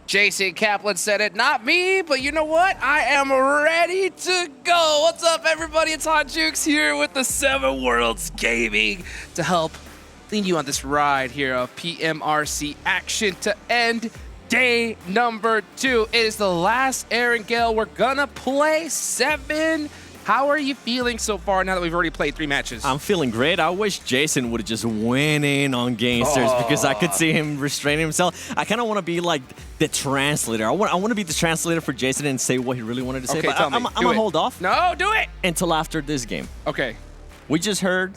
Jason Kaplan said it, not me, but you know what? I am ready to go. What's up, everybody? It's Hot Jukes here with the 7 Worlds Gaming to help lead you on this ride here of PMRC action to end day number 2. It is the last Aaron Gale. We're gonna play 7. How are you feeling so far now that we've already played 3 matches? I'm feeling great. I wish Jason would have just went in on Gamesters because I could see him restraining himself. I kind of want to be like the translator. I want to be the translator for Jason and say what he really wanted to say. Okay, but tell me. I'm going to hold off. No, do it! Until after this game. Okay. We just heard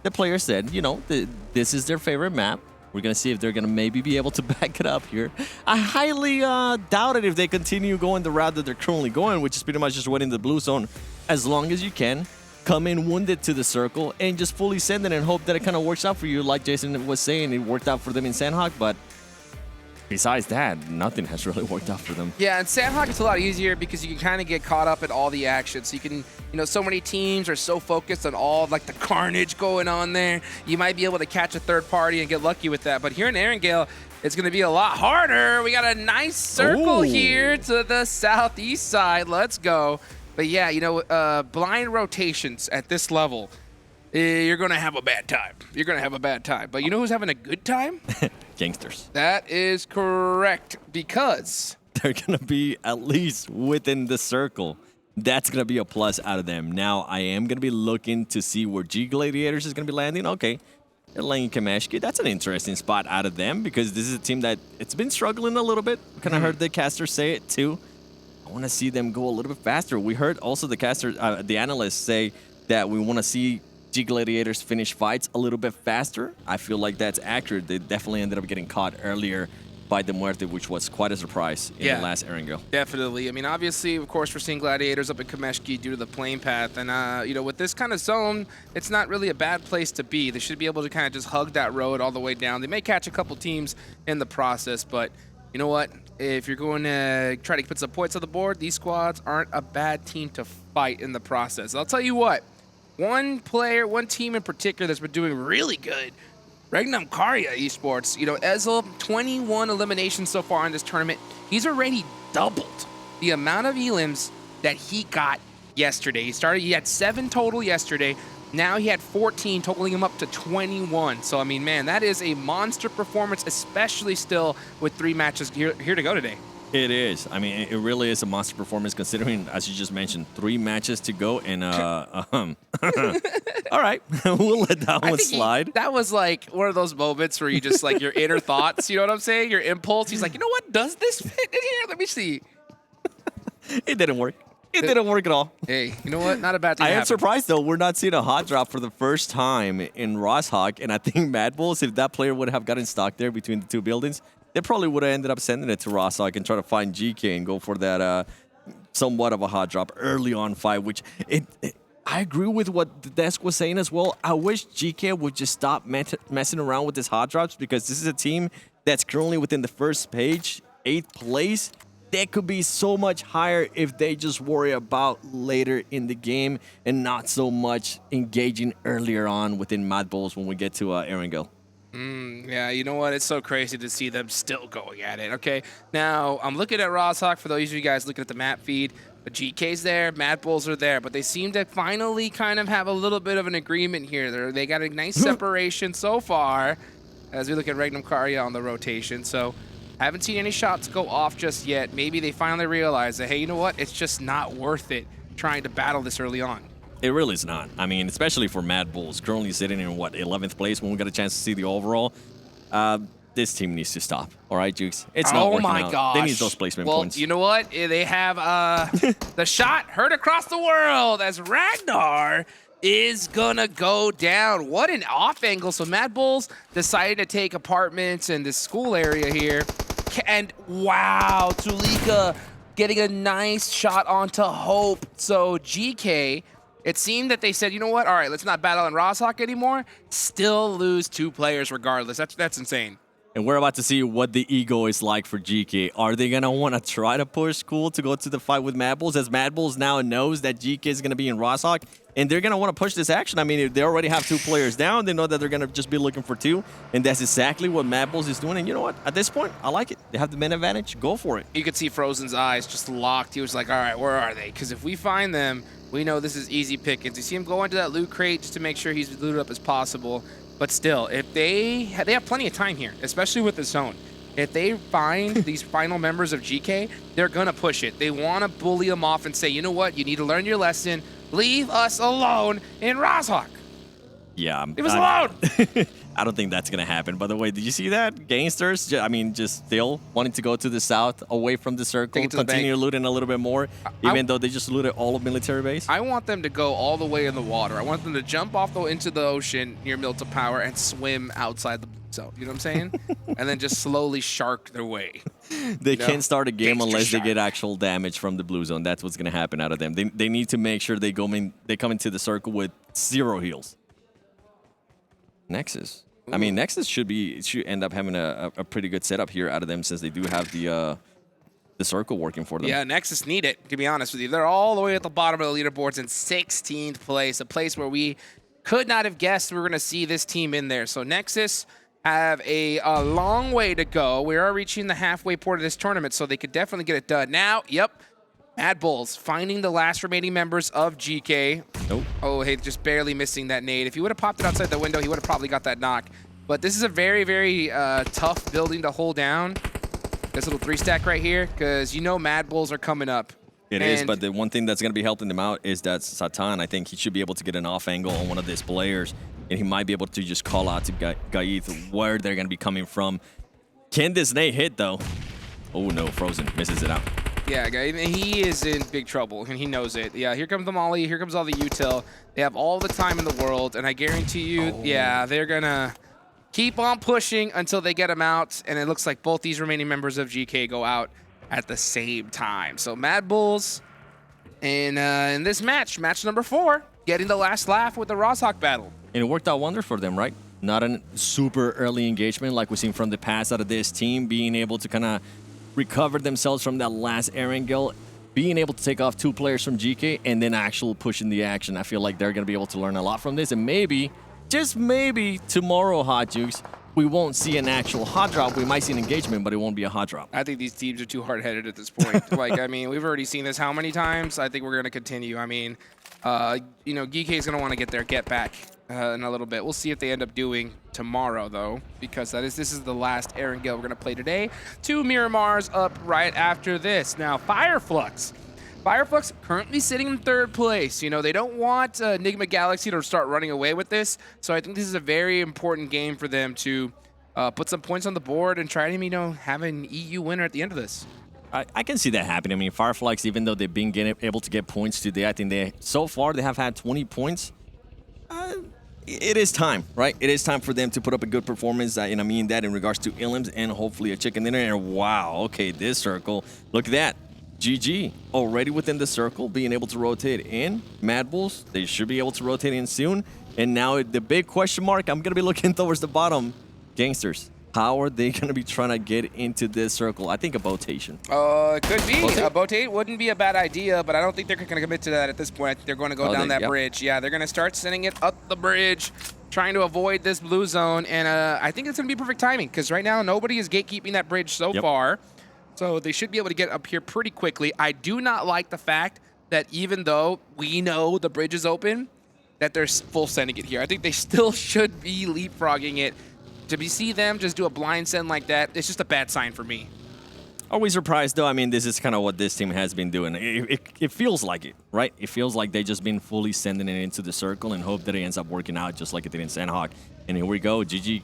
the player said, you know, this is their favorite map. We're going to see if they're going to maybe be able to back it up here. I highly doubt it if they continue going the route that they're currently going, which is pretty much just winning the blue zone as long as you can. Come in wounded to the circle and just fully send it and hope that it kind of works out for you. Like Jason was saying, it worked out for them in Sandhawk, but besides that, nothing has really worked out for them. Yeah, and Sandhawk is a lot easier because you can kind of get caught up in all the action. So you can, so many teams are so focused on all like the carnage going on there. You might be able to catch a third party and get lucky with that. But here in Erangel, it's going to be a lot harder. We got a nice circle here to the southeast side. Let's go. But yeah, blind rotations at this level, you're going to have a bad time. You're going to have a bad time. But you know who's having a good time? Gangsters. That is correct, because they're going to be at least within the circle. That's going to be a plus out of them. Now, I am going to be looking to see where G Gladiators is going to be landing. Okay, they're landing Kameshki. That's an interesting spot out of them because this is a team that it's been struggling a little bit. Kind of heard the caster say it too. I want to see them go a little bit faster. We heard also the caster, the analysts say that we want to see G Gladiators finish fights a little bit faster. I feel like that's accurate. They definitely ended up getting caught earlier by the Muerte, which was quite a surprise in the last Erangel. Definitely. I mean, obviously, of course, we're seeing Gladiators up in Kameshki due to the plane path. And, with this kind of zone, it's not really a bad place to be. They should be able to kind of just hug that road all the way down. They may catch a couple teams in the process, but you know what? If you're going to try to put some points on the board, these squads aren't a bad team to fight in the process. I'll tell you what. One team in particular that's been doing really good, Regnum Karya Esports. Ezel, 21 eliminations so far in this tournament. He's already doubled the amount of elims that he got yesterday. He had 7 total yesterday. Now he had 14, totaling him up to 21. So, I mean, man, that is a monster performance, especially still with 3 matches here to go today. It is. I mean, it really is a monster performance considering, as you just mentioned, 3 matches to go. And, all right, we'll let that one slide. That was like one of those moments where you just like your inner thoughts, you know what I'm saying? Your impulse. He's like, you know what? Does this fit in here? Let me see. It didn't work. It didn't work at all. Hey, you know what? Not a bad thing. I am surprised, though. We're not seeing a hot drop for the first time in Rosshawk. And I think Mad Bulls, if that player would have gotten stuck there between the 2 buildings, they probably would have ended up sending it to Rosshawk and try to find GK and go for that somewhat of a hot drop early on fight, which I agree with what the desk was saying as well. I wish GK would just stop messing around with his hot drops because this is a team that's currently within the first page, 8th place. They could be so much higher if they just worry about later in the game and not so much engaging earlier on within Mad Bulls when we get to Erangel. Yeah, you know what? It's so crazy to see them still going at it. Okay, now I'm looking at Rosshawk for those of you guys looking at the map feed. The GK's there, Mad Bulls are there, but they seem to finally kind of have a little bit of an agreement here. They got a nice separation so far as we look at Regnum Karya on the rotation. So I haven't seen any shots go off just yet. Maybe they finally realize that, hey, you know what? It's just not worth it trying to battle this early on. It really is not. I mean, especially for Mad Bulls, currently sitting in, 11th place when we got a chance to see the overall. This team needs to stop. All right, Jukes? It's not working out. Gosh. They need those placement points. Well, you know what? They have the shot heard across the world as Ragnar is gonna go down. What an off angle. So Mad Bulls decided to take apartments in this school area here. And wow, Tulika getting a nice shot onto Hope. So GK, it seemed that they said, you know what? All right, let's not battle in Rosshawk anymore. Still lose 2 players regardless. That's insane. And we're about to see what the ego is like for GK. Are they going to want to try to push Cool to go to the fight with Mad Bulls, as Mad Bulls now knows that GK is going to be in Rosshawk, and they're going to want to push this action? I mean, if they already have 2 players down, they know that they're going to just be looking for 2, and that's exactly what Mad Bulls is doing. And you know what? At this point, I like it. They have the man advantage. Go for it. You could see Frozen's eyes just locked. He was like, all right, where are they? Because if we find them, we know this is easy pickings. You see him go into that loot crate just to make sure he's looted up as possible. But still, if they have plenty of time here, especially with the zone. If they find these final members of GK, they're going to push it. They want to bully them off and say, you know what? You need to learn your lesson. Leave us alone in Rosshawk. Yeah. Leave us alone. I don't think that's going to happen. By the way, did you see that? Gangsters, I mean, just still wanting to go to the south, away from the circle, continue looting a little bit more, even though they just looted all of military base. I want them to go all the way in the water. I want them to jump off into the ocean near Milton Power and swim outside the zone. You know what I'm saying? And then just slowly shark their way. They can't start a game unless they get actual damage from the blue zone. That's what's going to happen out of them. They need to make sure they come into the circle with 0 heals. Nexus. Ooh. I mean, Nexus should end up having a pretty good setup here out of them, since they do have the circle working for them. Yeah, Nexus need it, to be honest with you. They're all the way at the bottom of the leaderboards in 16th place, a place where we could not have guessed we were going to see this team in there. So Nexus have a long way to go. We are reaching the halfway point of this tournament, so they could definitely get it done. Now, yep, Mad Bulls finding the last remaining members of GK. Nope. Oh, hey, just barely missing that nade. If he would have popped it outside the window, he would have probably got that knock. But this is a very, very tough building to hold down. This little 3-stack right here, because you know Mad Bulls are coming up. It is, but the one thing that's going to be helping them out is that Satan, I think he should be able to get an off angle on one of these players, and he might be able to just call out to Gaith where they're going to be coming from. Can this nade hit, though? Oh, no, Frozen misses it out. Yeah, he is in big trouble, and he knows it. Yeah, here comes the Molly, here comes all the util. They have all the time in the world, and I guarantee you, yeah, they're going to keep on pushing until they get him out, and it looks like both these remaining members of GK go out at the same time. So Mad Bulls in this match number 4, getting the last laugh with the Rosshawk battle. And it worked out wonders for them, right? Not a super early engagement like we've seen from the past out of this team, being able to kind of recover themselves from that last Erangel, being able to take off 2 players from GK, and then actually pushing the action. I feel like they're going to be able to learn a lot from this, and maybe, just maybe, tomorrow, Hot Jukes, we won't see an actual hot drop. We might see an engagement, but it won't be a hot drop. I think these teams are too hard-headed at this point. Like, I mean, we've already seen this how many times? I think we're going to continue. I mean, you know, GK is going to want to get their get back in a little bit. We'll see if they end up doing tomorrow, though, because this is the last Erangel we're going to play today. 2 Miramars up right after this. Now, Fireflux currently sitting in 3rd place. You know, they don't want Enigma Galaxy to start running away with this, so I think this is a very important game for them to put some points on the board and try to, you know, have an EU winner at the end of this. I can see that happening. I mean, Fireflux, even though they've been able to get points today, I think so far they have had 20 points. It is time, right? It is time for them to put up a good performance, and I mean that in regards to Ilims and hopefully a chicken dinner. And wow, okay, this circle, look at that. GG, already within the circle, being able to rotate in. Mad Bulls, they should be able to rotate in soon. And now the big question mark, I'm going to be looking towards the bottom. Gangsters, how are they going to be trying to get into this circle? I think a botation. It could be. A botate wouldn't be a bad idea, but I don't think they're going to commit to that at this point. I think they're going to go down that bridge. Yeah, they're going to start sending it up the bridge, trying to avoid this blue zone. And I think it's going to be perfect timing, because right now nobody is gatekeeping that bridge so far. So they should be able to get up here pretty quickly. I do not like the fact that even though we know the bridge is open, that they're full sending it here. I think they still should be leapfrogging it. To see them just do a blind send like that, it's just a bad sign for me. Always surprised, though. I mean, this is kind of what this team has been doing. It feels like it, right? It feels like they just been fully sending it into the circle and hope that it ends up working out just like it did in Sandhawk. And here we go. GG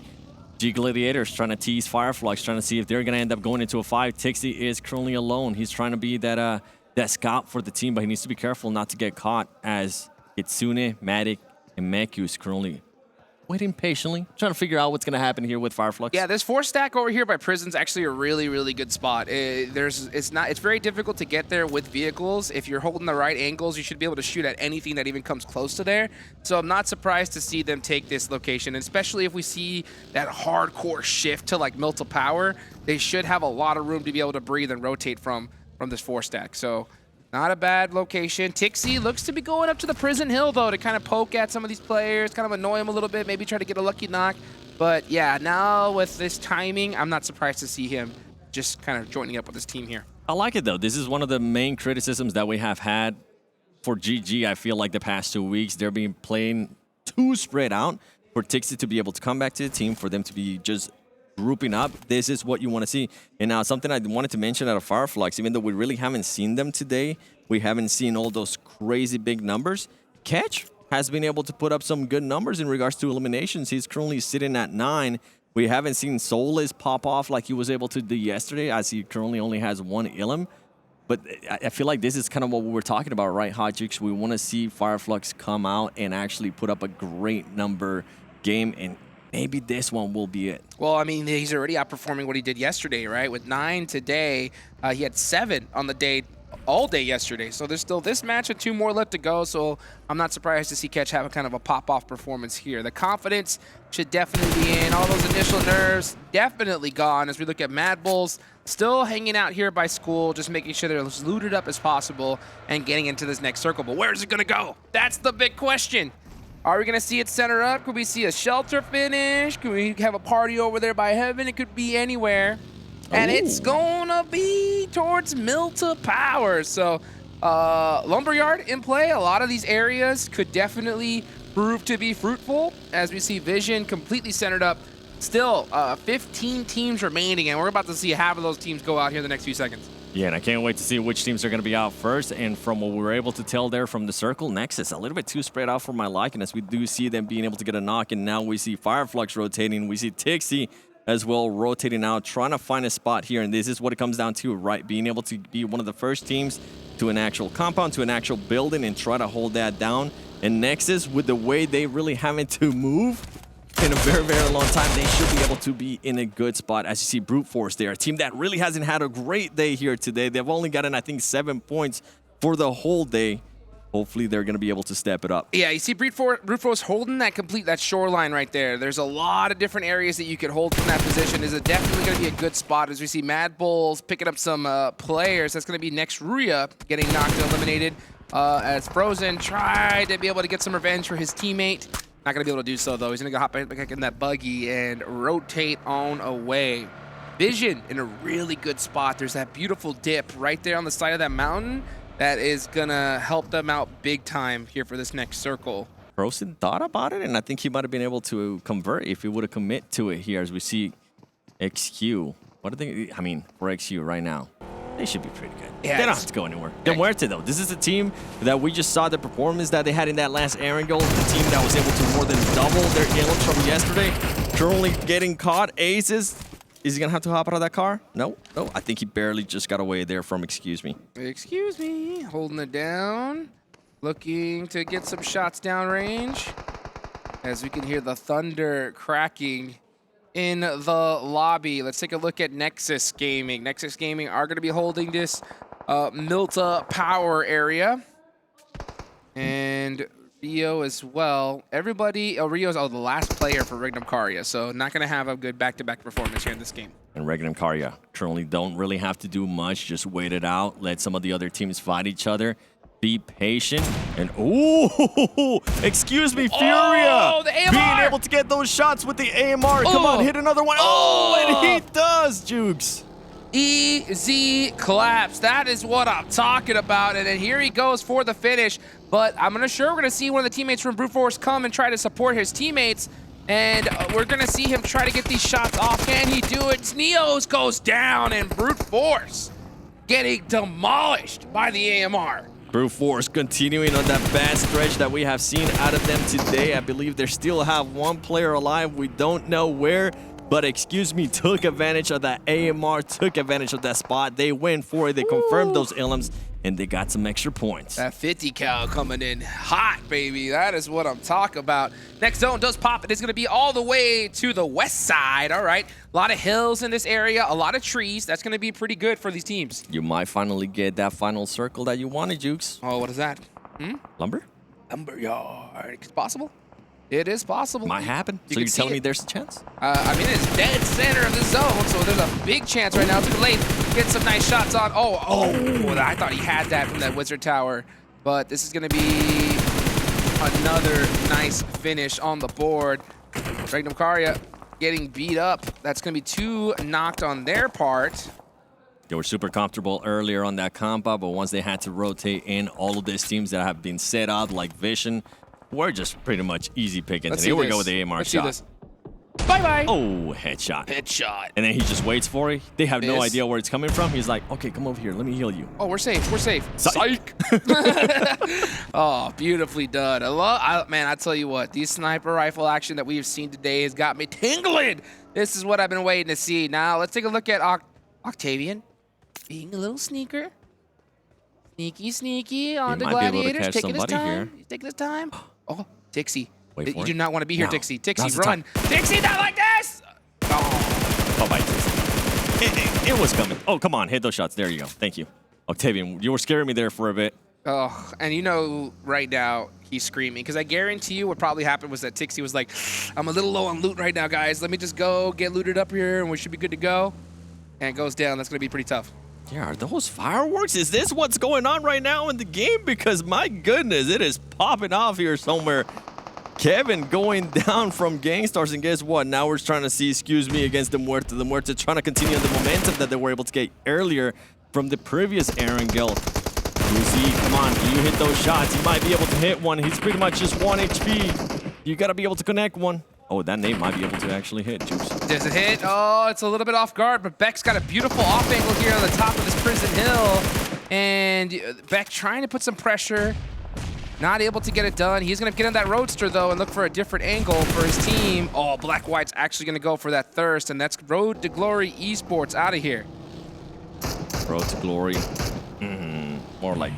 Gladiators trying to tease Fireflux, trying to see if they're going to end up going into a 5. Tixie is currently alone. He's trying to be that scout for the team, but he needs to be careful not to get caught, as Kitsune, Matic, and Meku is currently... waiting patiently, trying to figure out what's going to happen here with Fireflux. Yeah, this 4-stack over here by Prison's actually a really, really good spot. It's very difficult to get there with vehicles. If you're holding the right angles, you should be able to shoot at anything that even comes close to there. So I'm not surprised to see them take this location, especially if we see that hardcore shift to like Milta Power. They should have a lot of room to be able to breathe and rotate from this 4-stack. So not a bad location. Tixie looks to be going up to the Prison Hill, though, to kind of poke at some of these players, kind of annoy them a little bit, maybe try to get a lucky knock. But yeah, now with this timing, I'm not surprised to see him just kind of joining up with his team here. I like it, though. This is one of the main criticisms that we have had for GG, I feel like, the past 2 weeks. They're being playing too spread out for Tixie to be able to come back to the team, for them to be just grouping up. This is what you want to see. And now something I wanted to mention out of Fireflux, even though we really haven't seen them today, we haven't seen all those crazy big numbers. Catch has been able to put up some good numbers in regards to eliminations. He's currently sitting at 9. We haven't seen Soulless pop off like he was able to do yesterday, as he currently only has 1 Ilum. But I feel like this is kind of what we were talking about, right, Hot Chicks? We want to see Fireflux come out and actually put up a great number game, and maybe this one will be it. Well, I mean, he's already outperforming what he did yesterday, right? With 9 today, he had 7 on the day, all day yesterday. So there's still this match and 2 more left to go. So I'm not surprised to see Catch have a kind of a pop-off performance here. The confidence should definitely be in. All those initial nerves definitely gone as we look at Mad Bulls still hanging out here by school, just making sure they're as looted up as possible and getting into this next circle. But where's it going to go? That's the big question. Are we going to see it center up? Could we see a shelter finish? Could we have a party over there by heaven? It could be anywhere. And it's going to be towards Milta Power. So Lumberyard in play. A lot of these areas could definitely prove to be fruitful as we see Vision completely centered up. Still 15 teams remaining, and we're about to see half of those teams go out here in the next few seconds. Yeah, and I can't wait to see which teams are going to be out first. And from what we were able to tell there from the circle, Nexus a little bit too spread out for my liking, as we do see them being able to get a knock. And now we see Fireflux rotating. We see Tixie as well rotating out, trying to find a spot here. And this is what it comes down to, right? Being able to be one of the first teams to an actual compound, to an actual building, and try to hold that down. And Nexus, with the way they really having to move in a very, very long time, they should be able to be in a good spot. As you see Brute Force there, a team that really hasn't had a great day here today. They've only gotten, I think, 7 points for the whole day. Hopefully, they're going to be able to step it up. Yeah, you see Brute Force holding that shoreline right there. There's a lot of different areas that you could hold from that position. This is definitely going to be a good spot as we see Mad Bulls picking up some players. That's going to be next Ruya getting knocked and eliminated as Frozen tried to be able to get some revenge for his teammate. Not going to be able to do so, though. He's going to go hop back in that buggy and rotate on away. Vision in a really good spot. There's that beautiful dip right there on the side of that mountain that is going to help them out big time here for this next circle. Frozen thought about it, and I think he might have been able to convert if he would have commit to it here, as we see XQ. What do they, I mean, for XQ right now, they should be pretty good. Yeah, they don't have to go anywhere. De Muerte, though, this is a team that we just saw the performance that they had in that last Aaron goal. The team that was able to more than double their Ilums from yesterday. Currently getting caught. Aces. Is he going to have to hop out of that car? No. No. I think he barely just got away there from Excuse Me. Excuse me. Holding it down. Looking to get some shots downrange. As we can hear the thunder cracking in the lobby. Let's take a look at Nexus Gaming. Nexus Gaming are going to be holding this Milta Power area. And Rio as well. Everybody, Rio's the last player for Regnum Karya, so not going to have a good back-to-back performance here in this game. And Regnum Karya currently don't really have to do much. Just wait it out. Let some of the other teams fight each other. Be patient. And, ooh, excuse me, Furia. The AMR! Being able to get those shots with the AMR. Come on, hit another one. Oh, and he does, Jukes. Easy claps. That is what I'm talking about. And then here he goes for the finish. But we're going to see one of the teammates from Brute Force come and try to support his teammates. And we're going to see him try to get these shots off. Can he do it? Sneos goes down, and Brute Force getting demolished by the AMR. Brute Force continuing on that bad stretch that we have seen out of them today. I believe they still have one player alive. We don't know where. But Excuse Me took advantage of that AMR, took advantage of that spot. They went for it. They confirmed those Ilums. and they got some extra points. That 50 cal coming in hot, baby. That is what I'm talking about. Next zone does pop. It is going to be all the way to the west side. All right. A lot of hills in this area, a lot of trees. That's going to be pretty good for these teams. You might finally get that final circle that you wanted, Jukes. Oh, what is that? Lumber? Lumberyard. It's possible. It is possible. Might happen. So you're telling me there's a chance? I mean, it's dead center of the zone, so there's a big chance right now. Too late. Get some nice shots on. Oh, I thought he had that from that wizard tower. But this is going to be another nice finish on the board. Regnum Karya getting beat up. That's going to be 2 knocked on their part. They were super comfortable earlier on that compa, but once they had to rotate in, all of these teams that have been set out like Vision, we're just pretty much easy pickings. And here we go with the AMR shot. Bye-bye. Oh, headshot. Headshot. And then he just waits for it. They have no idea where it's coming from. He's like, okay, come over here. Let me heal you. Oh, we're safe. We're safe. Psych. Oh, beautifully done. Man, I tell you what, these sniper rifle action that we've seen today has got me tingling. This is what I've been waiting to see. Now, let's take a look at Octavian being a little sneaker. Sneaky on the Gladiators. Taking his time. He's taking his time. Oh, Dixie. You do not want to be here, Dixie. Dixie, run. Dixie, not like this! Oh. Bye-bye, Dixie. It was coming. Oh, come on. Hit those shots. There you go. Thank you. Octavian, you were scaring me there for a bit. Oh, and you know right now he's screaming. Because I guarantee you what probably happened was that Dixie was like, I'm a little low on loot right now, guys. Let me just go get looted up here, and we should be good to go. And it goes down. That's going to be pretty tough. Yeah, are those fireworks? Is this what's going on right now in the game? Because, my goodness, it is popping off here somewhere. Kevin going down from Gangstars, and guess what? Now we're trying to see Excuse Me against the Muerte. The Muerte trying to continue the momentum that they were able to get earlier from the previous Erangel. Lucy, come on, you hit those shots. You might be able to hit one. He's pretty much just 1 HP. You got to be able to connect one. Oh, that nade might be able to actually hit, Juice. Does it hit? Oh, it's a little bit off guard, but Beck's got a beautiful off angle here on the top of this prison hill. And Beck trying to put some pressure. Not able to get it done. He's going to get in that Roadster, though, and look for a different angle for his team. Oh, Black White's actually going to go for that Thirst, and that's Road to Glory Esports out of here. Road to Glory. More like...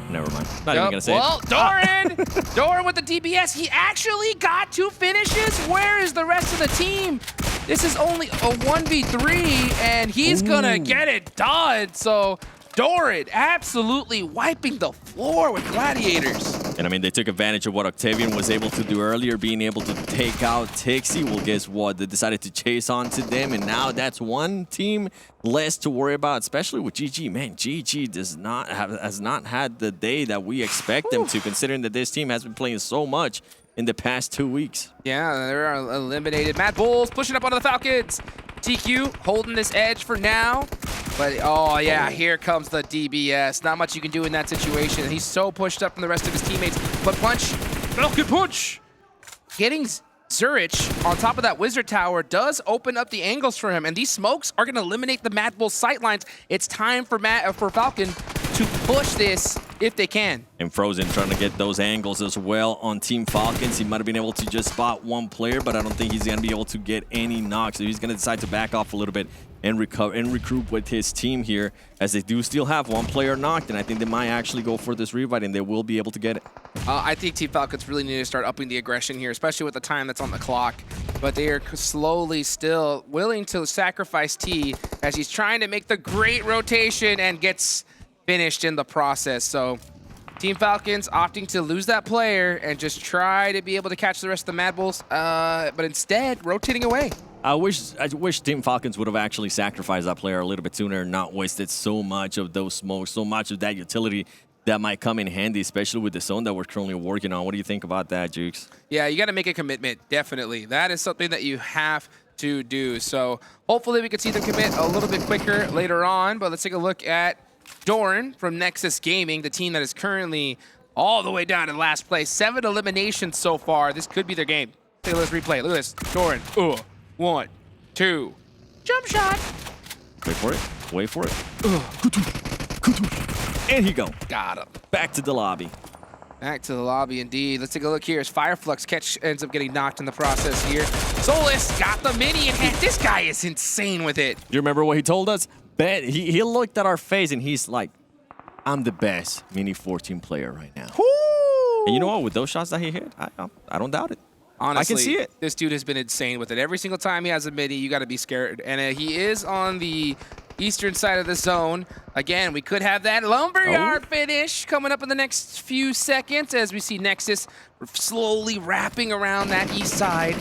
Never mind. Not even going to say well, Doran! Doran with the DBS. He actually got 2 finishes. Where is the rest of the team? This is only a 1v3, and he's going to get it done. So Doran absolutely wiping the floor with Gladiators. And I mean, they took advantage of what Octavian was able to do earlier, being able to take out Tixie. Well, guess what? They decided to chase on to them, and now that's one team less to worry about, especially with GG. Man, GG has not had the day that we expect them to, considering that this team has been playing so much in the past 2 weeks. Yeah, they're eliminated. Mad Bulls pushing up onto the Falcons. TQ holding this edge for now. But, oh, yeah, here comes the DBS. Not much you can do in that situation. He's so pushed up from the rest of his teammates. But punch, Falcon punch. Getting Zurich on top of that Wizard Tower does open up the angles for him. And these smokes are going to eliminate the Mad Bull sightlines. It's time for Falcon to push this if they can. And Frozen trying to get those angles as well on Team Falcons. He might have been able to just spot one player, but I don't think he's going to be able to get any knocks. So he's going to decide to back off a little bit and recover and regroup with his team here, as they do still have one player knocked, and I think they might actually go for this revive, and they will be able to get it. I think Team Falcons really need to start upping the aggression here, especially with the time that's on the clock. But they are slowly still willing to sacrifice T as he's trying to make the great rotation and gets finished in the process. So Team Falcons opting to lose that player and just try to be able to catch the rest of the Mad Bulls, but instead rotating away. I wish Team Falcons would have actually sacrificed that player a little bit sooner and not wasted so much of those smokes, so much of that utility that might come in handy, especially with the zone that we're currently working on. What do you think about that, Jukes? Yeah, you got to make a commitment, definitely. That is something that you have to do. So hopefully we can see them commit a little bit quicker later on, but let's take a look at Doran from Nexus Gaming, the team that is currently all the way down in last place. 7 eliminations so far. This could be their game. Take a look at this replay. Look at this. Doran. 1, 2. Jump shot. Wait for it. Wait for it. And he go. Got him. Back to the lobby. Back to the lobby indeed. Let's take a look here as Fireflux catch ends up getting knocked in the process here. Solus got the mini in hand. This guy is insane with it. Do you remember what he told us? He looked at our face and he's like, I'm the best Mini 14 player right now. Woo! And you know what? With those shots that he hit, I don't doubt it. Honestly, I can see it. This dude has been insane with it. Every single time he has a mini, you got to be scared. And he is on the eastern side of the zone. Again, we could have that lumberyard finish coming up in the next few seconds as we see Nexus slowly wrapping around that east side.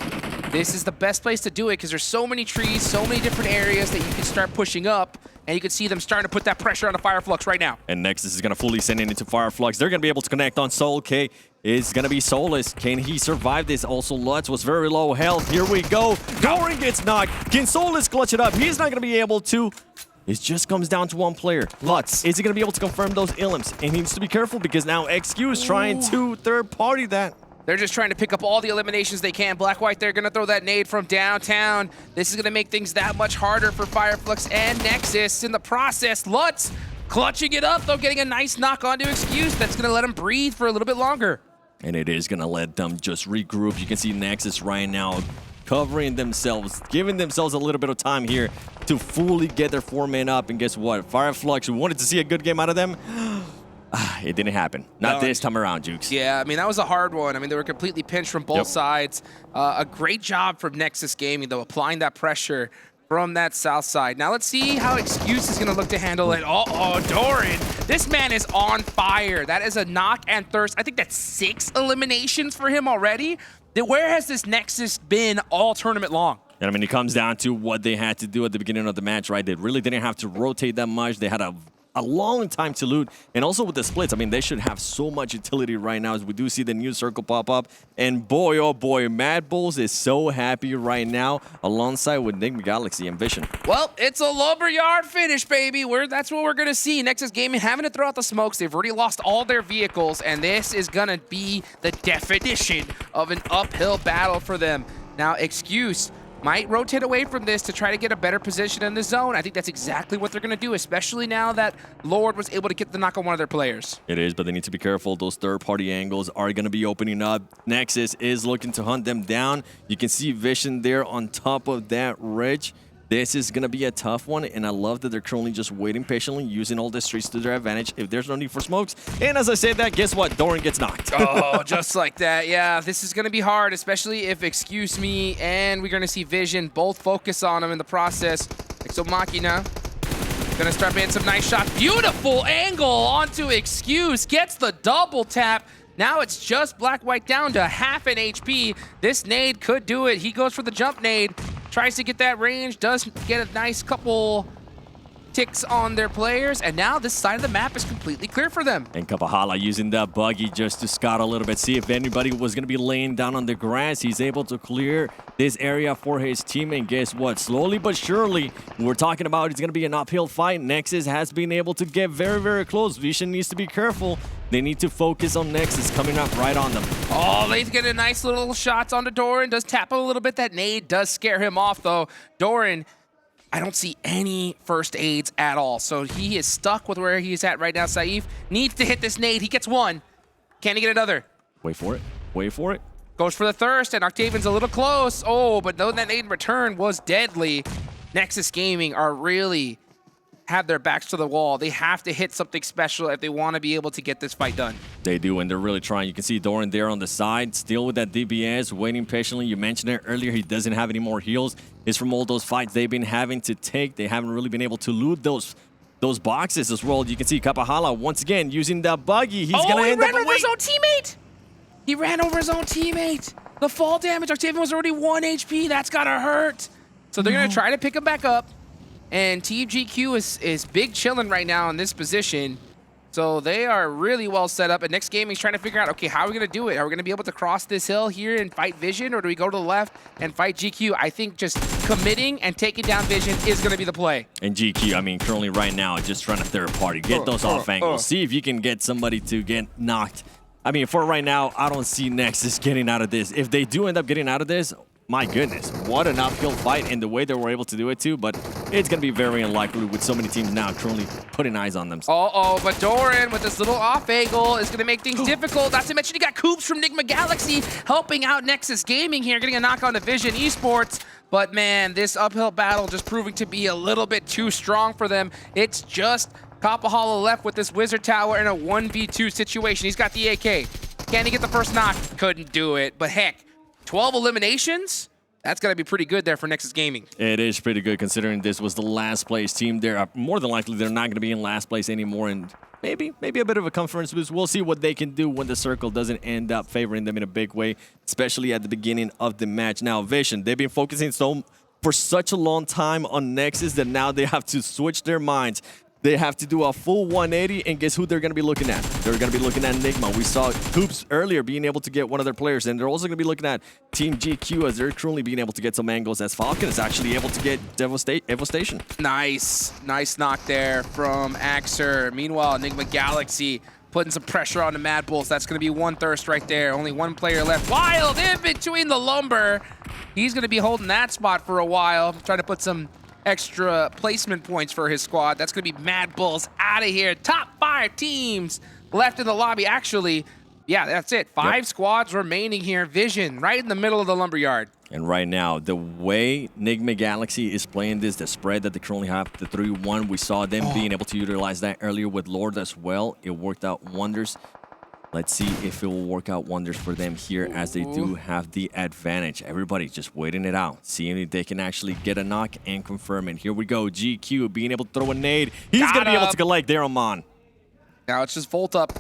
This is the best place to do it because there's so many trees, so many different areas that you can start pushing up. And you can see them starting to put that pressure on the Fireflux right now. And Nexus is going to fully send it into Fireflux. They're going to be able to connect on Soul. K is going to be Soulless. Can he survive this? Also, Lutz was very low health. Here we go. Doran gets knocked. Can Soulless clutch it up? He's not going to be able to. It just comes down to one player. Lutz. Is he going to be able to confirm those illims? And he needs to be careful because now XQ is trying to third-party that. They're just trying to pick up all the eliminations they can. Black-White, they're going to throw that nade from downtown. This is going to make things that much harder for Fireflux and Nexus. In the process, Lutz clutching it up, though, getting a nice knock onto Excuse. That's going to let him breathe for a little bit longer. And it is going to let them just regroup. You can see Nexus right now covering themselves, giving themselves a little bit of time here to fully get their 4-man up. And guess what? Fireflux, we wanted to see a good game out of them. It didn't happen. Not this time around, Jukes. Yeah, I mean, that was a hard one. I mean, they were completely pinched from both sides. A great job from Nexus Gaming, though, applying that pressure from that south side. Now, let's see how Excuse is going to look to handle it. Uh-oh, Doran. This man is on fire. That is a knock and thirst. I think that's 6 eliminations for him already. Where has this Nexus been all tournament long? And I mean, it comes down to what they had to do at the beginning of the match, right? They really didn't have to rotate that much. They had a long time to loot. And also with the splits, I mean, they should have so much utility right now as we do see the new circle pop up. And boy, oh boy, Mad Bulls is so happy right now alongside with Enigma Galaxy and Vision. Well, it's a lumberyard finish, baby. That's what we're going to see. Nexus Gaming having to throw out the smokes. They've already lost all their vehicles, and this is going to be the definition of an uphill battle for them. Now, Excuse might rotate away from this to try to get a better position in the zone. I think that's exactly what they're going to do, especially now that Lord was able to get the knock on one of their players. It is, but they need to be careful. Those third-party angles are going to be opening up. Nexus is looking to hunt them down. You can see Vision there on top of that ridge. This is going to be a tough one, and I love that they're currently just waiting patiently, using all the streets to their advantage if there's no need for smokes. And as I said that, guess what? Doran gets knocked. Oh, just like that. Yeah, this is going to be hard, especially if Excuse Me and we're going to see Vision both focus on him in the process. So Machina going to start making some nice shots. Beautiful angle onto Excuse. Gets the double tap. Now it's just Black-White down to half an HP. This nade could do it. He goes for the jump nade. Tries to get that range, does get a nice couple ticks on their players, and now this side of the map is completely clear for them. And Kapahala using that buggy just to scout a little bit, see if anybody was going to be laying down on the grass. He's able to clear this area for his team, and guess what? Slowly but surely, we're talking about it's going to be an uphill fight. Nexus has been able to get very, very close. Vision needs to be careful. They need to focus on Nexus coming up right on them. Oh, they get a nice little shots onto Doran. Does tap him a little bit. That nade does scare him off, though. Doran, I don't see any first aids at all. So he is stuck with where he's at right now. Saif needs to hit this nade. He gets one. Can he get another? Wait for it. Wait for it. Goes for the thirst, and Octavian's a little close. Oh, but though that nade in return was deadly, Nexus Gaming are really have their backs to the wall. They have to hit something special if they want to be able to get this fight done. They do, and they're really trying. You can see Doran there on the side, still with that DBS, waiting patiently. You mentioned it earlier, he doesn't have any more heals. It's from all those fights they've been having to take. They haven't really been able to loot those boxes as well. You can see Kapahala once again using that buggy. He's going to end up he ran over his own teammate. He ran over his own teammate. The fall damage, Octavian was already 1 HP. That's got to hurt. So they're going to try to pick him back up. And Team GQ is big chilling right now in this position. So they are really well set up. And Next Gaming's trying to figure out, okay, how are we going to do it? Are we going to be able to cross this hill here and fight Vision? Or do we go to the left and fight GQ? I think just committing and taking down Vision is going to be the play. And GQ, I mean, currently right now, just trying to third party. Get those off angles. See if you can get somebody to get knocked. I mean, for right now, I don't see Nexus getting out of this. If they do end up getting out of this, my goodness, what an uphill fight, and the way they were able to do it too, but it's going to be very unlikely with so many teams now currently putting eyes on them. Uh-oh, but Doran with this little off angle is going to make things difficult. Not to mention he got Coops from Enigma Galaxy helping out Nexus Gaming here, getting a knock on the Vision Esports. But man, this uphill battle just proving to be a little bit too strong for them. It's just Kapahalo left with this Wizard Tower in a 1v2 situation. He's got the AK. Can he get the first knock? Couldn't do it. But heck, 12 eliminations? That's going to be pretty good there for Nexus Gaming. It is pretty good considering this was the last place team. They're more than likely they're not going to be in last place anymore, and maybe a bit of a conference boost. We'll see what they can do when the circle doesn't end up favoring them in a big way, especially at the beginning of the match. Now, Vision, they've been focusing for such a long time on Nexus that now they have to switch their minds. They have to do a full 180, and guess who they're going to be looking at? They're going to be looking at Enigma. We saw Hoops earlier being able to get one of their players, and they're also going to be looking at Team GQ as they're currently being able to get some angles, as Falcon is actually able to get Devastation. Nice knock there from Axer. Meanwhile, Enigma Galaxy putting some pressure on the Mad Bulls. That's going to be one thirst right there. Only one player left. Wild in between the lumber. He's going to be holding that spot for a while, trying to put some extra placement points for his squad. That's going to be Mad Bulls out of here. Top 5 teams left in the lobby. Actually, yeah, that's it. 5 squads remaining here. Vision right in the middle of the lumberyard. And right now, the way Enigma Galaxy is playing this, the spread that they currently have, the 3-1, we saw them being able to utilize that earlier with Lord as well. It worked out wonders. Let's see if it will work out wonders for them here as they do have the advantage. Everybody just waiting it out, seeing if they can actually get a knock and confirm it. Here we go, GQ being able to throw a nade. He's going to be able to collect there on Mon. Now it's just Volt up.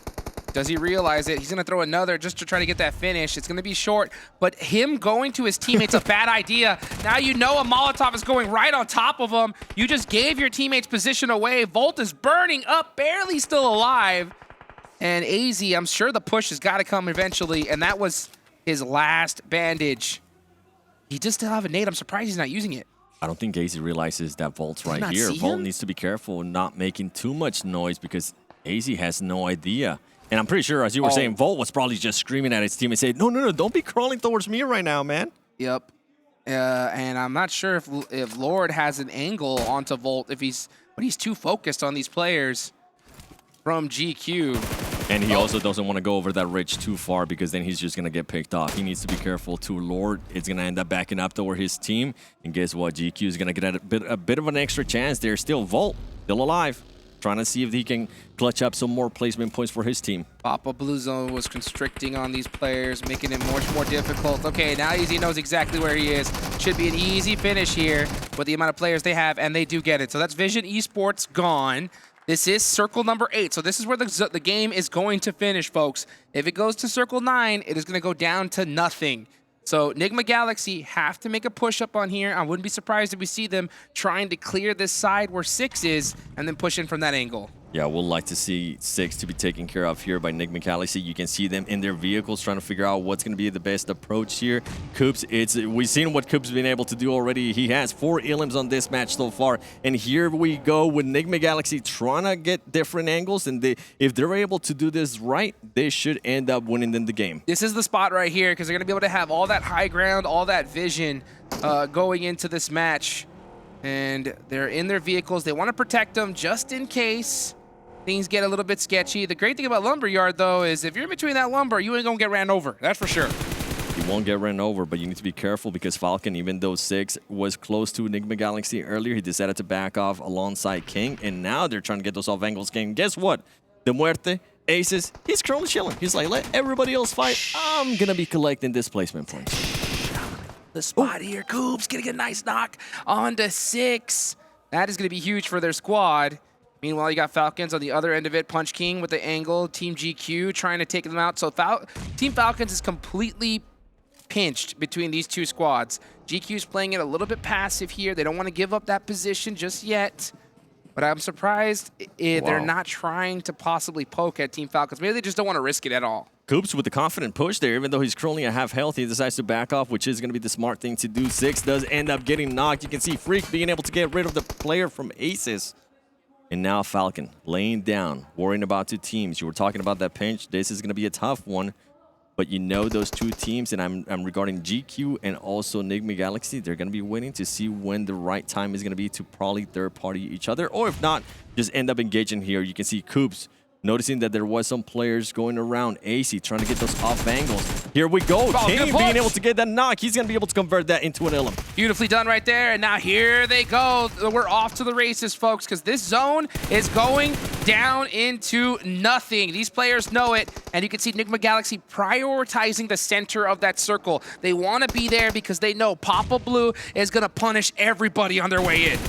Does he realize it? He's going to throw another just to try to get that finish. It's going to be short, but him going to his teammates a bad idea. Now you know a Molotov is going right on top of him. You just gave your teammates position away. Volt is burning up, barely still alive. And AZ, I'm sure the push has got to come eventually, and that was his last bandage. He does still have a nade. I'm surprised he's not using it. I don't think AZ realizes that Volt's right here. Volt needs to be careful not making too much noise because AZ has no idea. And I'm pretty sure, as you were saying, Volt was probably just screaming at his team and saying, no, don't be crawling towards me right now, man. Yep. And I'm not sure if Lord has an angle onto Volt, but he's too focused on these players from GQ. And he also doesn't want to go over that ridge too far because then he's just going to get picked off. He needs to be careful too. Lord is going to end up backing up toward his team. And guess what? GQ is going to get a bit of an extra chance there. Still Volt, still alive. Trying to see if he can clutch up some more placement points for his team. Papa Blue Zone was constricting on these players, making it much more difficult. Okay, now Easy knows exactly where he is. Should be an easy finish here with the amount of players they have, and they do get it. So that's Vision Esports gone. This is circle number 8, so this is where the game is going to finish, folks. If it goes to circle 9, it is going to go down to nothing. So Enigma Galaxy have to make a push up on here. I wouldn't be surprised if we see them trying to clear this side where 6 is and then push in from that angle. Yeah, we'll like to see 6 to be taken care of here by Enigma Galaxy. You can see them in their vehicles trying to figure out what's going to be the best approach here. Coops, we've seen what Coops been able to do already. He has 4 elims on this match so far. And here we go with Enigma Galaxy trying to get different angles. And if they're able to do this right, they should end up winning in the game. This is the spot right here because they're going to be able to have all that high ground, all that vision going into this match. And they're in their vehicles. They want to protect them just in case things get a little bit sketchy. The great thing about Lumberyard, though, is if you're in between that lumber, you ain't going to get ran over. That's for sure. You won't get ran over, but you need to be careful because Falcon, even though 6 was close to Enigma Galaxy earlier, he decided to back off alongside King, and now they're trying to get those off angles. King, guess what? The Muerte, Aces, he's currently chilling. He's like, let everybody else fight. I'm going to be collecting displacement points. The spot here. Coops getting a nice knock onto 6. That is going to be huge for their squad. Meanwhile, you got Falcons on the other end of it. Punch King with the angle. Team GQ trying to take them out. So Team Falcons is completely pinched between these two squads. GQ's playing it a little bit passive here. They don't want to give up that position just yet. But I'm surprised they're not trying to possibly poke at Team Falcons. Maybe they just don't want to risk it at all. Coops with the confident push there, even though he's currently at half health, he decides to back off, which is going to be the smart thing to do. 6 does end up getting knocked. You can see Freak being able to get rid of the player from Aces. And now Falcon laying down, worrying about 2 teams. You were talking about that pinch. This is going to be a tough one. But you know those 2 teams, and I'm regarding GQ and also Enigma Galaxy, they're going to be waiting to see when the right time is going to be to probably third-party each other. Or if not, just end up engaging here. You can see Coops noticing that there was some players going around. AC trying to get those off angles. Here we go. Oh, Kane being able to get that knock. He's going to be able to convert that into an element. Beautifully done right there. And now here they go. We're off to the races, folks, because this zone is going down into nothing. These players know it. And you can see Nigma Galaxy prioritizing the center of that circle. They want to be there because they know Papa Blue is going to punish everybody on their way in.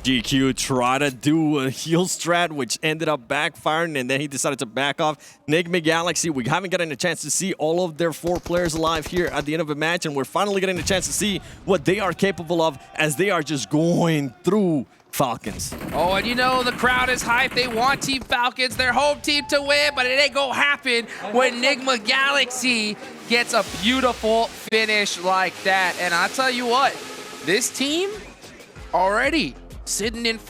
GQ tried to do a heal strat, which ended up backfiring, and then he decided to back off. Nigma Galaxy, we haven't gotten a chance to see all of their 4 players alive here at the end of the match, and we're finally getting a chance to see what they are capable of as they are just going through Falcons. Oh, and you know the crowd is hyped. They want Team Falcons, their home team, to win, but it ain't gonna happen when Nigma Galaxy gets a beautiful finish like that. And I'll tell you what, this team already sitting in first.